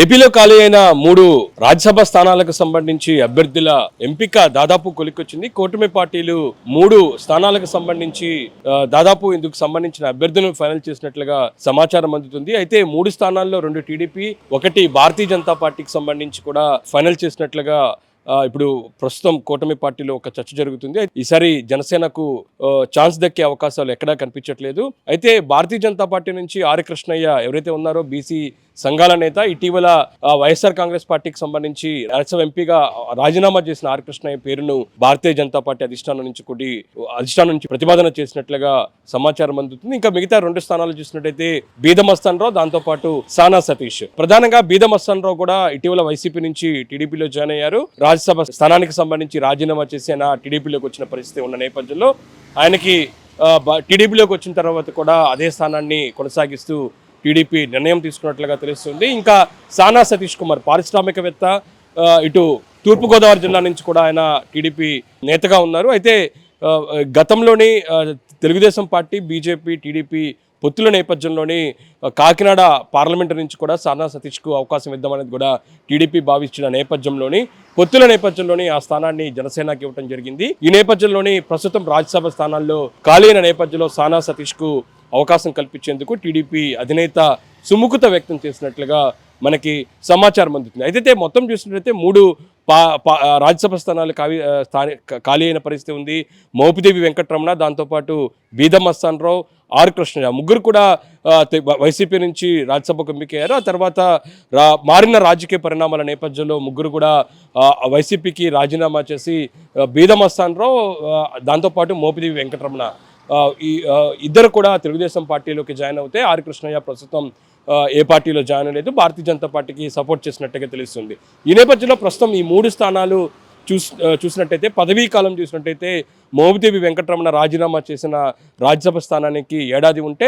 ఏపీలో ఖాళీ అయిన 3 రాజ్యసభ స్థానాలకు సంబంధించి అభ్యర్థుల ఎంపిక దాదాపు కొలిక్కొచ్చింది. కూటమి పార్టీలు 3 స్థానాలకు సంబంధించి దాదాపు ఇందుకు సంబంధించిన అభ్యర్థులను ఫైనల్ చేసినట్లుగా సమాచారం అందుతుంది. అయితే 3 స్థానాల్లో 2 టీడీపీ, 1 భారతీయ జనతా పార్టీకి సంబంధించి కూడా ఫైనల్ చేసినట్లుగా ఇప్పుడు ప్రస్తుతం కూటమి పార్టీలో ఒక చర్చ జరుగుతుంది. ఈసారి జనసేనకు ఛాన్స్ దక్కే అవకాశాలు ఎక్కడా కనిపించట్లేదు. అయితే భారతీయ జనతా పార్టీ నుంచి ఆర్ కృష్ణయ్య ఎవరైతే ఉన్నారో బీసీ సంఘాల నేత, ఇటీవల వైఎస్ఆర్ కాంగ్రెస్ పార్టీకి సంబంధించి రాజ్యసభ ఎంపీగా రాజీనామా చేసిన ఆర్ కృష్ణయ్య పేరును భారతీయ జనతా పార్టీ అధిష్టానం నుంచి ప్రతిపాదన చేసినట్లుగా సమాచారం అందుతుంది. ఇంకా మిగతా 2 స్థానాలు చూసినట్టయితే బీదం మస్తాన్ రావు, దాంతో పాటు సానా సతీష్. ప్రధానంగా బీదం మస్తాన్ రావు కూడా ఇటీవల వైసీపీ నుంచి టీడీపీలో జాయిన్ అయ్యారు. రాజ్యసభ స్థానానికి సంబంధించి రాజీనామా చేసి ఆయన టీడీపీలోకి వచ్చిన పరిస్థితి ఉన్న నేపథ్యంలో ఆయనకి టీడీపీలోకి వచ్చిన తర్వాత కూడా అదే స్థానాన్ని కొనసాగిస్తూ టీడీపీ నిర్ణయం తీసుకున్నట్లుగా తెలుస్తుంది. ఇంకా సానా సతీష్ కుమార్ పారిశ్రామికవేత్త, ఇటు తూర్పుగోదావరి జిల్లా నుంచి కూడా ఆయన టీడీపీ నేతగా ఉన్నారు. అయితే గతంలోని తెలుగుదేశం పార్టీ, బీజేపీ, టీడీపీ పొత్తుల నేపథ్యంలోని కాకినాడ పార్లమెంటు నుంచి కూడా సానా సతీష్కు అవకాశం ఇద్దామనేది కూడా టీడీపీ భావించిన పొత్తుల నేపథ్యంలోని ఆ స్థానాన్ని జనసేనకి ఇవ్వడం జరిగింది. ఈ నేపథ్యంలోని ప్రస్తుతం రాజ్యసభ స్థానాల్లో ఖాళీ అయిన నేపథ్యంలో సానా సతీష్కు అవకాశం కల్పించేందుకు టీడీపీ అధినేత సుముఖత వ్యక్తం చేసినట్లుగా మనకి సమాచారం అందుతుంది. అయితే మొత్తం చూసినట్లయితే 3 రాజ్యసభ స్థానాలు ఖాళీ అయిన పరిస్థితి ఉంది. మోపిదేవి వెంకటరమణ, దాంతోపాటు బీదం మస్తాన్ రావు, ఆర్ కృష్ణయ్య ముగ్గురు కూడా వైసీపీ నుంచి రాజ్యసభకు ఎంపికయ్యారు. ఆ తర్వాత మారిన రాజకీయ పరిణామాల నేపథ్యంలో ముగ్గురు కూడా వైసీపీకి రాజీనామా చేసి బీదం మస్తాన్ రావు, దాంతోపాటు మోపిదేవి వెంకటరమణ ఈ ఇద్దరు కూడా తెలుగుదేశం పార్టీలోకి జాయిన్ అవుతే ఆర్ కృష్ణయ్య ప్రస్తుతం ఏ పార్టీలో జాయిన్ లేదు, భారతీయ జనతా పార్టీకి సపోర్ట్ చేసినట్టుగా తెలుస్తుంది. ఈ నేపథ్యంలో ప్రస్తుతం ఈ 3 స్థానాలు చూసినట్టయితే పదవీ కాలం చూసినట్టయితే మోపిదేవి వెంకటరమణ రాజీనామా చేసిన రాజ్యసభ స్థానానికి ఏడాది ఉంటే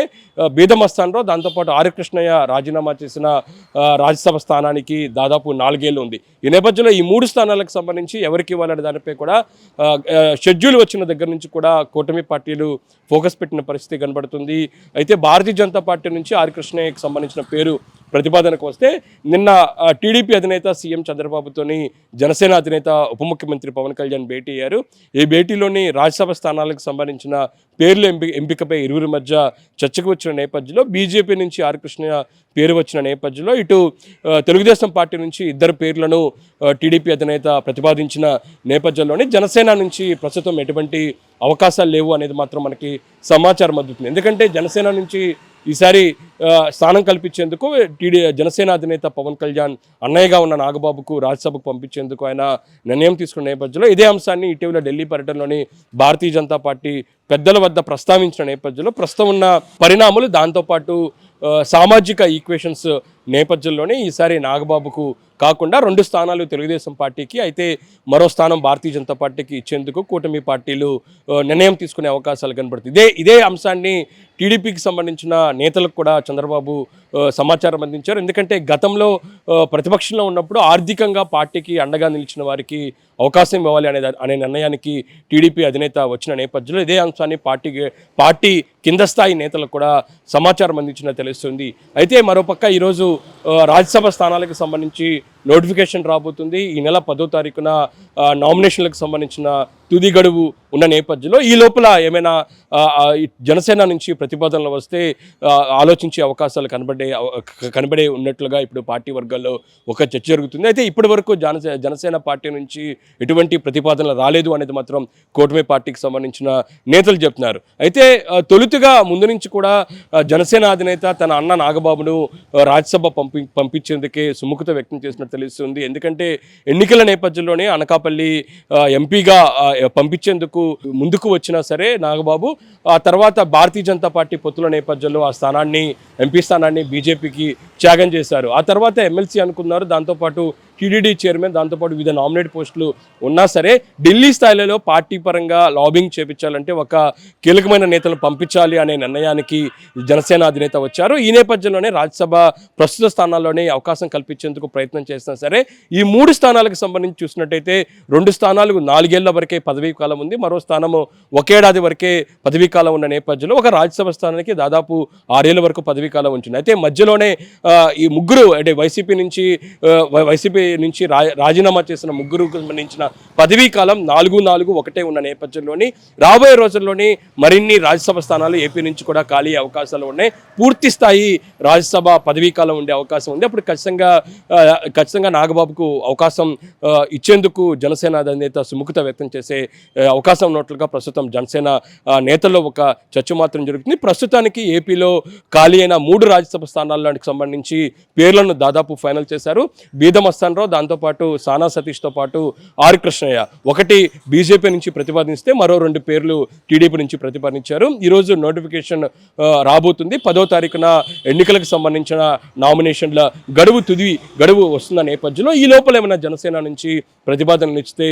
బీదం మస్తాన్ రావు, దాంతోపాటు ఆర్ కృష్ణయ్య రాజీనామా చేసిన రాజ్యసభ స్థానానికి దాదాపు 4 ఏళ్ళు ఉంది. ఈ నేపథ్యంలో ఈ 3 స్థానాలకు సంబంధించి ఎవరికి ఇవ్వాలనే దానిపై కూడా షెడ్యూల్ వచ్చిన దగ్గర నుంచి కూడా కూటమి పార్టీలు ఫోకస్ పెట్టిన పరిస్థితి కనబడుతుంది. అయితే భారతీయ జనతా పార్టీ నుంచి ఆర్ కృష్ణయ్యకి సంబంధించిన పేరు ప్రతిపాదనకు వస్తే నిన్న టీడీపీ అధినేత సీఎం చంద్రబాబుతోని జనసేన అధినేత ఉప ముఖ్యమంత్రి పవన్ కళ్యాణ్ భేటీ అయ్యారు. ఈ భేటీలోని రాజ్యసభ స్థానాలకు సంబంధించిన పేర్ల ఎంపికపై ఇరువురి మధ్య చర్చకు వచ్చిన నేపథ్యంలో బీజేపీ నుంచి ఆర్ కృష్ణయ్య పేరు వచ్చిన నేపథ్యంలో ఇటు తెలుగుదేశం పార్టీ నుంచి 2 పేర్లను టీడీపీ అధినేత ప్రతిపాదించిన నేపథ్యంలోనే జనసేన నుంచి ప్రస్తుతం ఎటువంటి అవకాశాలు లేవు అనేది మాత్రం మనకి సమాచారం అందుతుంది. ఎందుకంటే జనసేన నుంచి ఈసారి స్థానం కల్పించేందుకు జనసేన అధినేత పవన్ కళ్యాణ్ అన్నయ్యగా ఉన్న నాగబాబుకు రాజ్యసభకు పంపించేందుకు ఆయన నిర్ణయం తీసుకున్న నేపథ్యంలో ఇదే అంశాన్ని ఇటీవల ఢిల్లీ పర్యటనలోని భారతీయ జనతా పార్టీ పెద్దల వద్ద ప్రస్తావించిన నేపథ్యంలో ప్రస్తుతం ఉన్న పరిణామాలు, దాంతోపాటు సామాజిక ఈక్వేషన్స్ నేపథ్యంలోనే ఈసారి నాగబాబుకు కాకుండా 2 స్థానాలు తెలుగుదేశం పార్టీకి, అయితే మరో స్థానం భారతీయ జనతా పార్టీకి ఇచ్చేందుకు కూటమి పార్టీలు నిర్ణయం తీసుకునే అవకాశాలు కనబడుతుంది. ఇదే అంశాన్ని టీడీపీకి సంబంధించిన నేతలకు కూడా చంద్రబాబు సమాచారం అందించారు. ఎందుకంటే గతంలో ప్రతిపక్షంలో ఉన్నప్పుడు ఆర్థికంగా పార్టీకి అండగా నిలిచిన వారికి అవకాశం ఇవ్వాలి అనే నిర్ణయానికి టీడీపీ అధినేత వచ్చిన నేపథ్యంలో ఇదే అంశాన్ని పార్టీ కింద స్థాయి నేతలకు కూడా సమాచారం అందించిన తెలుస్తుంది. అయితే మరోపక్క ఈరోజు రాజ్యసభ స్థానాలకు సంబంధించి నోటిఫికేషన్ రాబోతుంది. ఈ నెల 10వ తారీఖున నామినేషన్లకు సంబంధించిన తుది గడువు ఉన్న నేపథ్యంలో ఈ లోపల ఏమైనా జనసేన నుంచి ప్రతిపాదనలు వస్తే ఆలోచించే అవకాశాలు కనబడే ఉన్నట్లుగా ఇప్పుడు పార్టీ వర్గాల్లో ఒక చర్చ జరుగుతుంది. అయితే ఇప్పటి వరకు జనసేన పార్టీ నుంచి ఎటువంటి ప్రతిపాదనలు రాలేదు అనేది మాత్రం కూటమి పార్టీకి సంబంధించిన నేతలు చెప్తున్నారు. అయితే తొలుతుగా ముందు నుంచి కూడా జనసేన అధినేత తన అన్న నాగబాబును రాజ్యసభ పంపించేందుకే సుముఖత వ్యక్తం చేసినట్టు తెలుస్తుంది. ఎందుకంటే ఎన్నికల నేపథ్యంలోనే అనకాపల్లి ఎంపీగా పంపించేందుకు ముందుకు వచ్చినా సరే నాగబాబు ఆ తర్వాత భారతీయ జనతా పార్టీ పొత్తుల నేపథ్యంలో ఆ ఎంపీ స్థానాన్ని బీజేపీకి త్యాగం చేశారు. ఆ తర్వాత ఎమ్మెల్సీ అనుకున్నారు, దాంతోపాటు టీడీడీ చైర్మన్, దాంతోపాటు వివిధ నామినేట్ పోస్టులు ఉన్నా సరే ఢిల్లీ స్థాయిలో పార్టీ పరంగా లాబింగ్ చేపించాలంటే ఒక కీలకమైన నేతలను పంపించాలి అనే నిర్ణయానికి జనసేన అధినేత వచ్చారు. ఈ నేపథ్యంలోనే రాజ్యసభ ప్రస్తుత స్థానాల్లోనే అవకాశం కల్పించేందుకు ప్రయత్నం చేసినా సరే ఈ 3 స్థానాలకు సంబంధించి చూసినట్టయితే 2 స్థానాలు 4 ఏళ్ల వరకే పదవీ కాలం ఉంది, మరో స్థానము ఒకేడాది వరకే పదవీ కాలం ఉన్న నేపథ్యంలో ఒక రాజ్యసభ స్థానానికి దాదాపు 6 ఏళ్ల వరకు పదవీ కాలం ఉంటుంది. అయితే మధ్యలోనే ఈ ముగ్గురు అంటే వైసీపీ నుంచి రాజీనామా చేసిన ముగ్గురు సంబంధించిన పదవీ కాలం 4-4 ఒకటే ఉన్న నేపథ్యంలోని రాబోయే రోజుల్లోని మరిన్ని రాజ్యసభ స్థానాలు ఏపీ నుంచి కూడా ఖాళీ అవకాశాలు ఉన్నాయి. పూర్తి స్థాయి రాజ్యసభ పదవీ కాలం ఉండే అవకాశం ఉంది. అప్పుడు ఖచ్చితంగా నాగబాబుకు అవకాశం ఇచ్చేందుకు జనసేన అధినేత సుముఖత వ్యక్తం చేసే అవకాశం ఉన్నట్లుగా ప్రస్తుతం జనసేన నేతల్లో ఒక చర్చ మాత్రం జరుగుతుంది. ప్రస్తుతానికి ఏపీలో ఖాళీ అయిన 3 రాజ్యసభ స్థానాలకు సంబంధించి పేర్లను దాదాపు ఫైనల్ చేశారు. బీద మస్తాన్ రావు, దాంతోపాటు సానా సతీష్తో పాటు ఆర్ కృష్ణయ్య ఒకటి బీజేపీ నుంచి ప్రతిపాదిస్తే మరో 2 పేర్లు టీడీపీ నుంచి ప్రతిపాదించారు. ఈరోజు నోటిఫికేషన్ రాబోతుంది. 10వ తారీఖున ఎన్నికలకు సంబంధించిన నామినేషన్ల గడువు వస్తున్న నేపథ్యంలో ఈ లోపల ఏమైనా జనసేన నుంచి ప్రతిపాదనలు ఇస్తే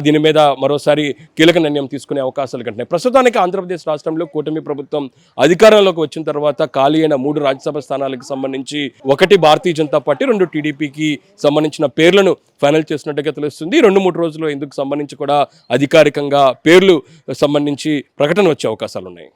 దీని మీద మరోసారి కీలక నిర్ణయం తీసుకునే అవకాశాలు కంటున్నాయి. ప్రస్తుతానికి ఆంధ్రప్రదేశ్ రాష్ట్రంలో కూటమి ప్రభుత్వం అధికారంలోకి వచ్చిన తర్వాత ఖాళీ అయిన 3 రాజ్యసభ స్థానాలకు సంబంధించి 1 భారతీయ జనతా పార్టీ, 2 టీడీపీకి సంబంధించిన పేర్లను ఫైనల్ చేసినట్టుగా తెలుస్తుంది. 2-3 రోజుల్లో ఇందుకు సంబంధించి కూడా అధికారికంగా పేర్లు సంబంధించి ప్రకటన వచ్చే అవకాశాలు ఉన్నాయి.